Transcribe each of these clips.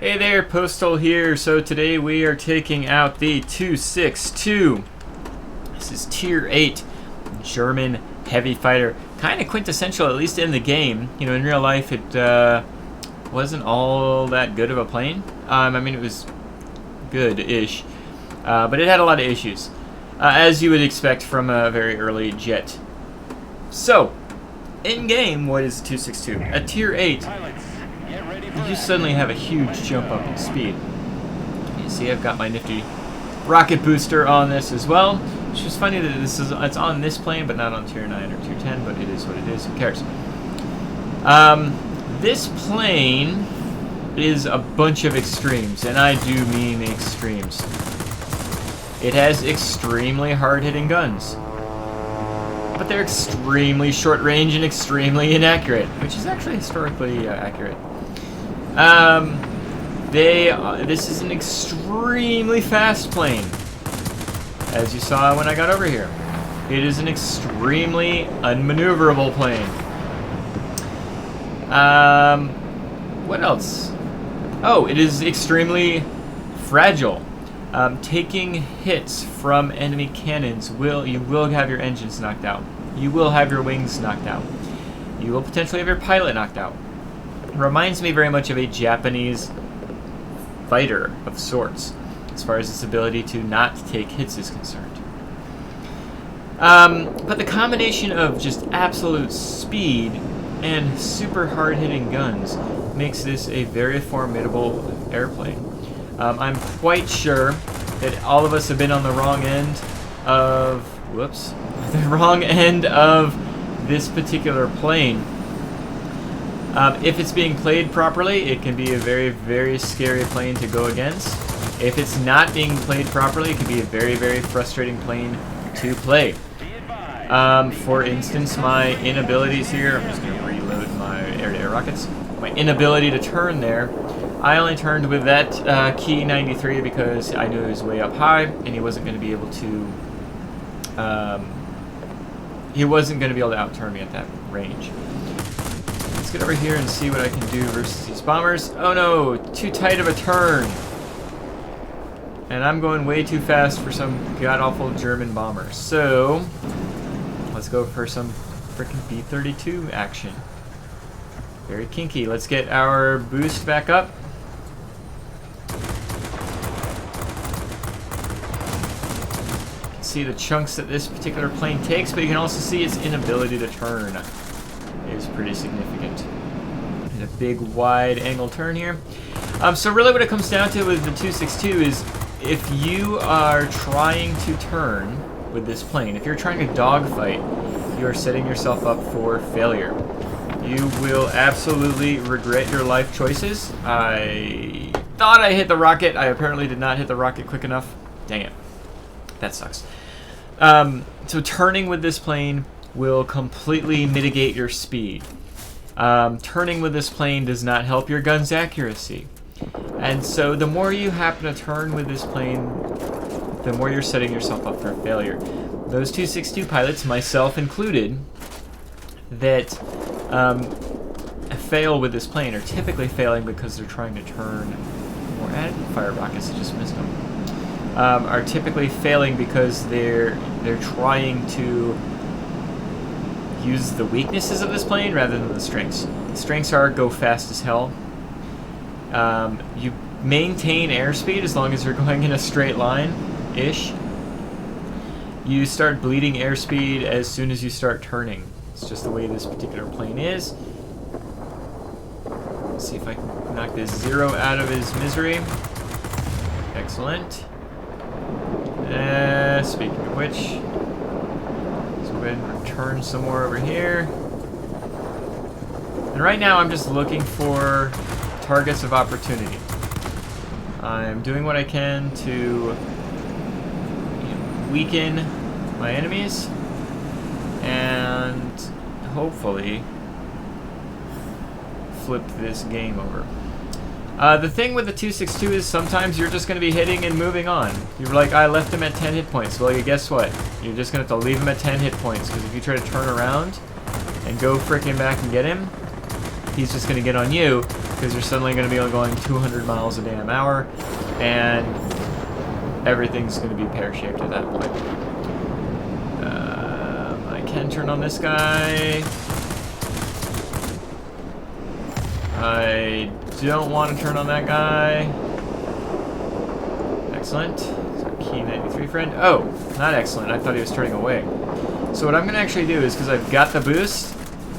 Hey there, Postal here. So today we are taking out the 262. This is Tier 8 German heavy fighter. Kind of quintessential, at least in the game. You know, in real life it wasn't all that good of a plane. I mean, it was good-ish, but it had a lot of issues, as you would expect from a very early jet. So, in-game, what is a 262? At Tier 8, you suddenly have a huge jump up in speed. You see I've got my nifty rocket booster on this as well. It's just funny that it's on this plane, but not on Tier 9 or Tier 10, but it is what it is. Who cares? This plane is a bunch of extremes, and I do mean extremes. It has extremely hard-hitting guns, but they're extremely short-range and extremely inaccurate, which is actually historically accurate. This is an extremely fast plane, as you saw when I got over here. It is an extremely unmaneuverable plane. What else? Oh, it is extremely fragile. Taking hits from enemy cannons you will have your engines knocked out. You will have your wings knocked out. You will potentially have your pilot knocked out. Reminds me very much of a Japanese fighter of sorts, as far as its ability to not take hits is concerned. But the combination of just absolute speed and super hard-hitting guns makes this a very formidable airplane. I'm quite sure that all of us have been on the wrong end of this particular plane. If it's being played properly, it can be a very, very scary plane to go against. If it's not being played properly, it can be a very, very frustrating plane to play. For instance, my inabilities here, I'm just going to reload my air-to-air rockets. My inability to turn there, I only turned with that key 93 because I knew he was way up high, and he wasn't going to be able to out-turn me at that range. Let's get over here and see what I can do versus these bombers. Oh no, too tight of a turn. And I'm going way too fast for some god-awful German bomber. So, let's go for some frickin' B-32 action. Very kinky. Let's get our boost back up. You can see the chunks that this particular plane takes, but you can also see its inability to turn is pretty significant. And a big wide angle turn here. So really what it comes down to with the 262 is if you are trying to turn with this plane, if you're trying to dogfight, you are setting yourself up for failure. You will absolutely regret your life choices. I thought I hit the rocket. I apparently did not hit the rocket quick enough. Dang it. That sucks. So turning with this plane will completely mitigate your speed. Turning with this plane does not help your gun's accuracy. And so the more you happen to turn with this plane, the more you're setting yourself up for failure. Those 262 pilots, myself included, that fail with this plane are typically failing because they're trying to turn, or fire rockets, I just missed them, are typically failing because they're trying to use the weaknesses of this plane rather than the strengths. The strengths are go fast as hell. You maintain airspeed as long as you're going in a straight line-ish. You start bleeding airspeed as soon as you start turning. It's just the way this particular plane is. Let's see if I can knock this Zero out of his misery. Excellent. Speaking of which, let's go ahead and return some more over here. And right now I'm just looking for targets of opportunity. I'm doing what I can to weaken my enemies and hopefully flip this game over. The thing with the 262 is sometimes you're just going to be hitting and moving on. You're like, I left him at 10 hit points. Well, guess what? You're just going to have to leave him at 10 hit points, because if you try to turn around and go frickin' back and get him, he's just going to get on you, because you're suddenly going to be going 200 miles a damn hour, and everything's going to be pear-shaped at that point. I can turn on this guy. I don't want to turn on that guy. Excellent. So key 93 friend. Oh, not excellent. I thought he was turning away. So what I'm going to actually do is, because I've got the boost,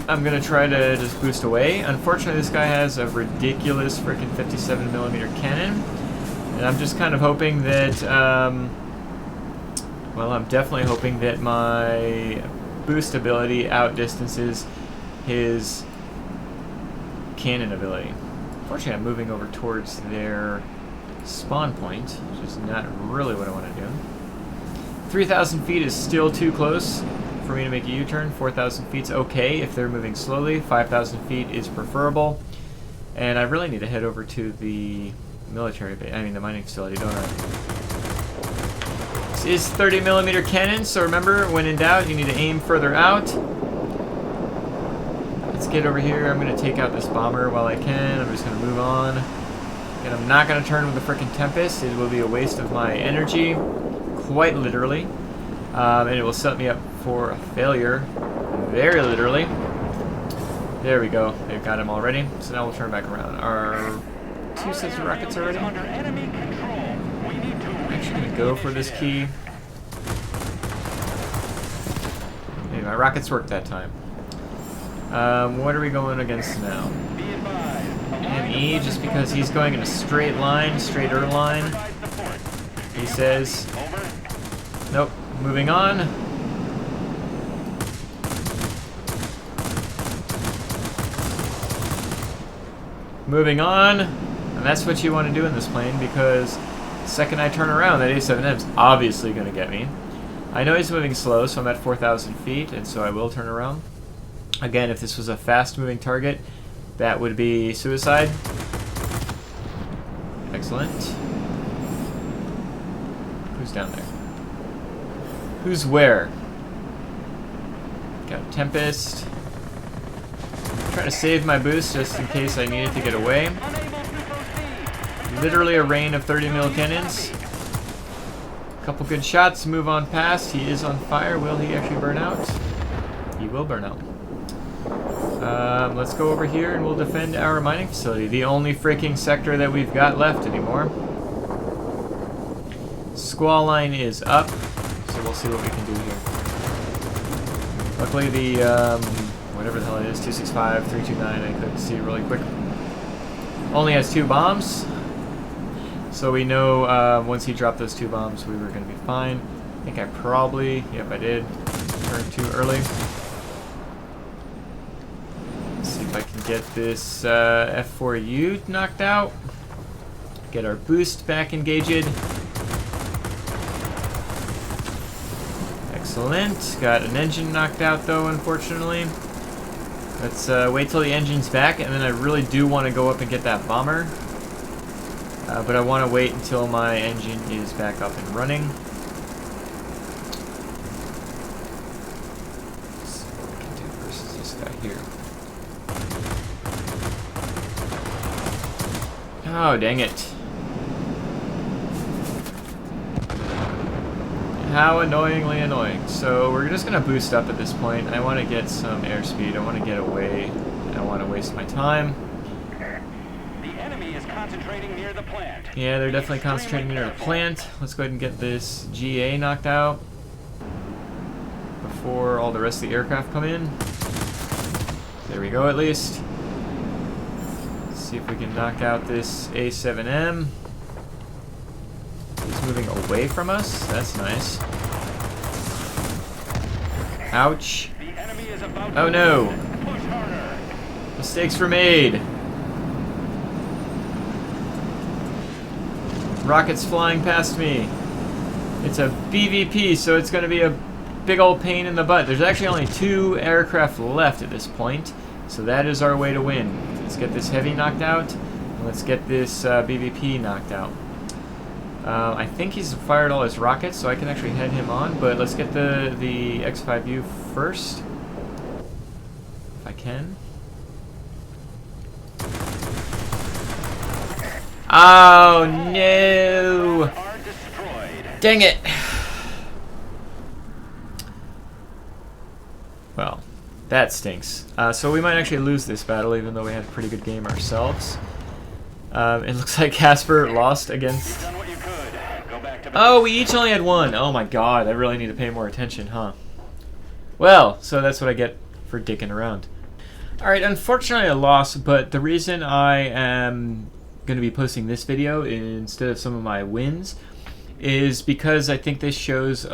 I'm going to try to just boost away. Unfortunately, this guy has a ridiculous freaking 57mm cannon. And I'm just kind of hoping that, well, I'm definitely hoping that my boost ability outdistances his cannon ability. Unfortunately, I'm moving over towards their spawn point, which is not really what I want to do. 3,000 feet is still too close for me to make a U-turn. 4,000 feet's okay if they're moving slowly. 5,000 feet is preferable. And I really need to head over to the military base, I mean the mining facility, don't I? This is 30mm cannon, so remember, when in doubt, you need to aim further out. Let's get over here. I'm going to take out this bomber while I can. I'm just going to move on. And I'm not going to turn with the frickin' Tempest. It will be a waste of my energy, quite literally. And it will set me up for a failure, very literally. There we go. They've got him already. So now we'll turn back around. Our 2 sets of rockets already. I'm actually going to go for this key. Maybe my rockets worked that time. What are we going against now? ME, just because he's going in a straight line, straighter line. He says, nope, moving on. Moving on. And that's what you want to do in this plane, because the second I turn around, that A7M is obviously going to get me. I know he's moving slow, so I'm at 4,000 feet, and so I will turn around. Again, if this was a fast-moving target, that would be suicide. Excellent. Who's down there? Who's where? Got Tempest. Trying to save my boost just in case I needed to get away. Literally a rain of 30mm cannons. Couple good shots, move on past. He is on fire. Will he actually burn out? He will burn out. Let's go over here and we'll defend our mining facility. The only freaking sector that we've got left anymore. Squall line is up, so we'll see what we can do here. Luckily the, whatever the hell it is, 265, 329, I couldn't see really quick. Only has 2 bombs. So we know once he dropped those 2 bombs, we were going to be fine. I think I probably, yep, I did, turned too early. Let's see if I can get this F4U knocked out. Get our boost back engaged. Excellent. Got an engine knocked out though, unfortunately. Let's wait till the engine's back, and then I really do want to go up and get that bomber. But I want to wait until my engine is back up and running. Let's see what we can do versus this guy here. Oh, dang it. How annoyingly annoying. So we're just going to boost up at this point. I want to get some airspeed. I want to get away. I don't want to waste my time. Concentrating near the plant. Yeah, they're definitely concentrating near the plant. Let's go ahead and get this GA knocked out before all the rest of the aircraft come in. There we go, at least. Let's see if we can knock out this A7M. He's moving away from us. That's nice. Ouch. Oh no. Mistakes were made. Rockets flying past me. It's a BVP, so it's going to be a big old pain in the butt. There's actually only 2 aircraft left at this point, so that is our way to win. Let's get this heavy knocked out, and let's get this BVP knocked out. I think he's fired all his rockets, so I can actually head him on, but let's get the X5U first, if I can. Oh no! Are destroyed. Dang it! Well, that stinks. So we might actually lose this battle, even though we had a pretty good game ourselves. It looks like Casper lost against... Done what you could. Go back to Oh, we each only had one. Oh my god, I really need to pay more attention, huh? Well, so that's what I get for dicking around. Alright, unfortunately I lost, but the reason I am going to be posting this video instead of some of my wins is because I think this shows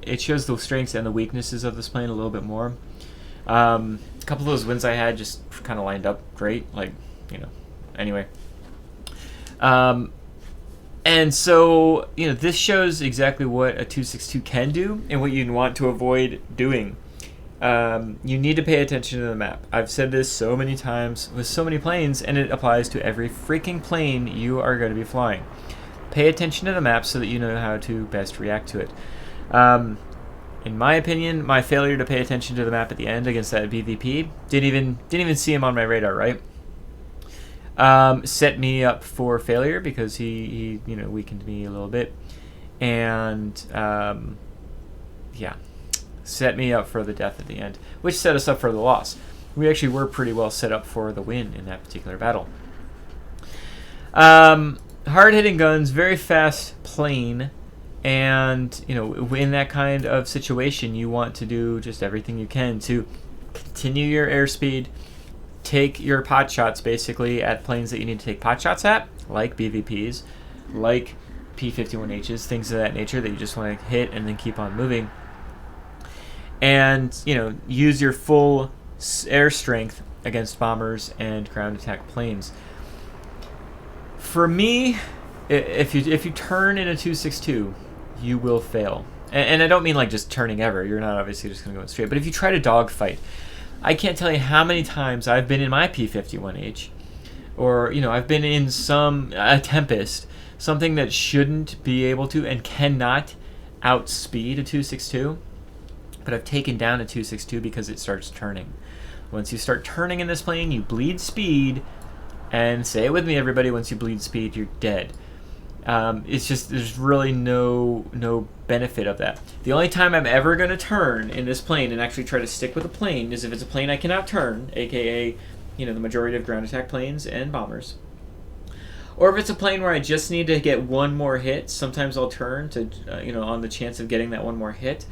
it shows the strengths and the weaknesses of this plane a little bit more. A couple of those wins I had just kind of lined up great, like, you know, anyway. And so, you know, this shows exactly what a 262 can do and what you want to avoid doing. You need to pay attention to the map. I've said this so many times with so many planes, and it applies to every freaking plane you are going to be flying. Pay attention to the map so that you know how to best react to it. In my opinion, my failure to pay attention to the map at the end against that BVP didn't even see him on my radar, right? Set me up for failure because he you know, weakened me a little bit, and yeah, set me up for the death at the end, which set us up for the loss. We actually were pretty well set up for the win in that particular battle. Hard-hitting guns, very fast plane, and you know, in that kind of situation, you want to do just everything you can to continue your airspeed, take your pot shots basically at planes that you need to take pot shots at, like BVPs, like P-51Hs, things of that nature that you just want to hit and then keep on moving. And, you know, use your full air strength against bombers and ground attack planes. For me, if you turn in a 262, you will fail. And I don't mean like just turning ever. You're not obviously just going to go straight. But if you try to dogfight, I can't tell you how many times I've been in my P-51H, or, you know, I've been in a Tempest, something that shouldn't be able to and cannot outspeed a 262. But I've taken down a 262 because it starts turning. Once you start turning in this plane, you bleed speed, and say it with me, everybody, once you bleed speed, you're dead. It's just, there's really no benefit of that. The only time I'm ever going to turn in this plane and actually try to stick with a plane is if it's a plane I cannot turn, aka, you know, the majority of ground attack planes and bombers. Or if it's a plane where I just need to get one more hit, sometimes I'll turn to, you know, on the chance of getting that one more hit.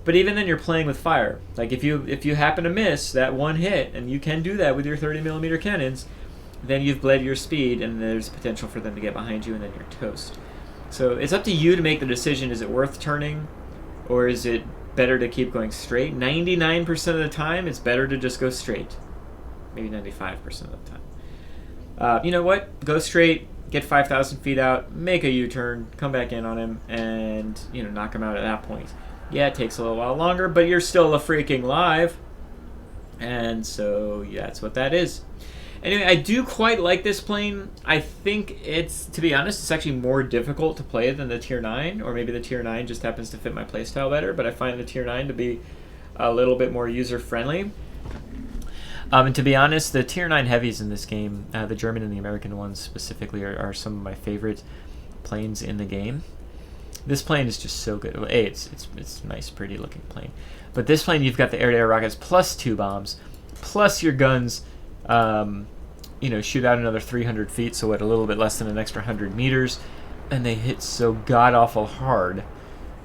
But even then, you're playing with fire. Like, if you happen to miss that one hit, and you can do that with your 30mm cannons, then you've bled your speed, and there's potential for them to get behind you, and then you're toast. So it's up to you to make the decision. Is it worth turning, or is it better to keep going straight? 99% of the time, it's better to just go straight. Maybe 95% of the time. You know what? Go straight, get 5,000 feet out, make a U-turn, come back in on him, and, you know, knock him out at that point. Yeah, it takes a little while longer, but you're still a freaking live. And so, yeah, that's what that is. Anyway, I do quite like this plane. I think it's, to be honest, it's actually more difficult to play than the Tier 9, or maybe the Tier 9 just happens to fit my playstyle better, but I find the Tier 9 to be a little bit more user-friendly. And to be honest, the Tier 9 heavies in this game, the German and the American ones specifically, are some of my favorite planes in the game. This plane is just so good. Well, A, it's a nice, pretty looking plane. But this plane, you've got the air-to-air rockets plus 2 bombs, plus your guns, you know, shoot out another 300 feet, so at a little bit less than an extra 100 meters. And they hit so god-awful hard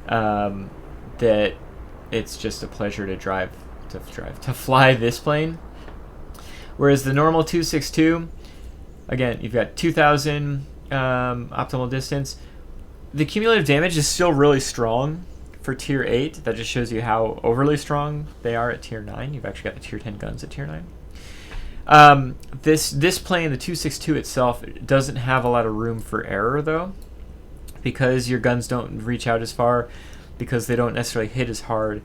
that it's just a pleasure to fly this plane. Whereas the normal 262, again, you've got 2,000 optimal distance. The cumulative damage is still really strong for Tier 8. That just shows you how overly strong they are at Tier 9. You've actually got the Tier 10 guns at Tier 9. This plane, the 262 itself, doesn't have a lot of room for error, though, because your guns don't reach out as far, because they don't necessarily hit as hard.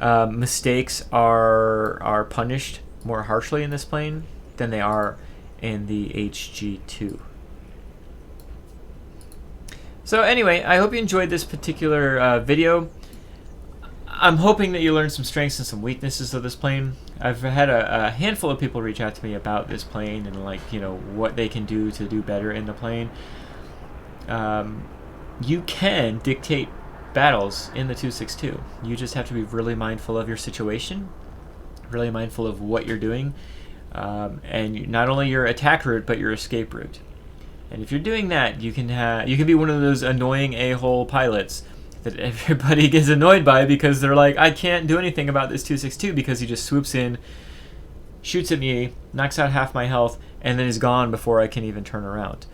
Mistakes are punished more harshly in this plane than they are in the HG2. So anyway, I hope you enjoyed this particular video. I'm hoping that you learn some strengths and some weaknesses of this plane. I've had a handful of people reach out to me about this plane and like, you know, what they can do to do better in the plane. You can dictate battles in the 262. You just have to be really mindful of your situation, really mindful of what you're doing, and not only your attack route but your escape route. And if you're doing that, you can be one of those annoying a-hole pilots that everybody gets annoyed by because they're like, I can't do anything about this 262 because he just swoops in, shoots at me, knocks out half my health, and then is gone before I can even turn around.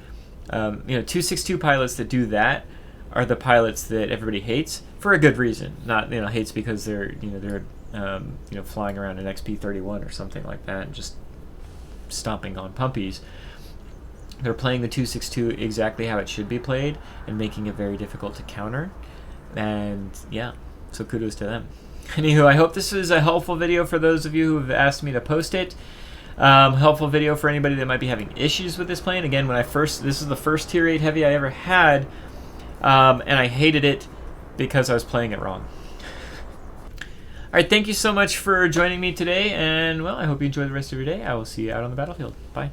262 pilots that do that are the pilots that everybody hates for a good reason. Not hates because they're flying around an XP-31 or something like that and just stomping on pumpies. They're playing the 262 exactly how it should be played and making it very difficult to counter. And yeah, so kudos to them. Anywho, I hope this was a helpful video for those of you who have asked me to post it. Helpful video for anybody that might be having issues with this plane. Again, this is the first Tier 8 Heavy I ever had, and I hated it because I was playing it wrong. Alright, thank you so much for joining me today, and well, I hope you enjoy the rest of your day. I will see you out on the battlefield. Bye.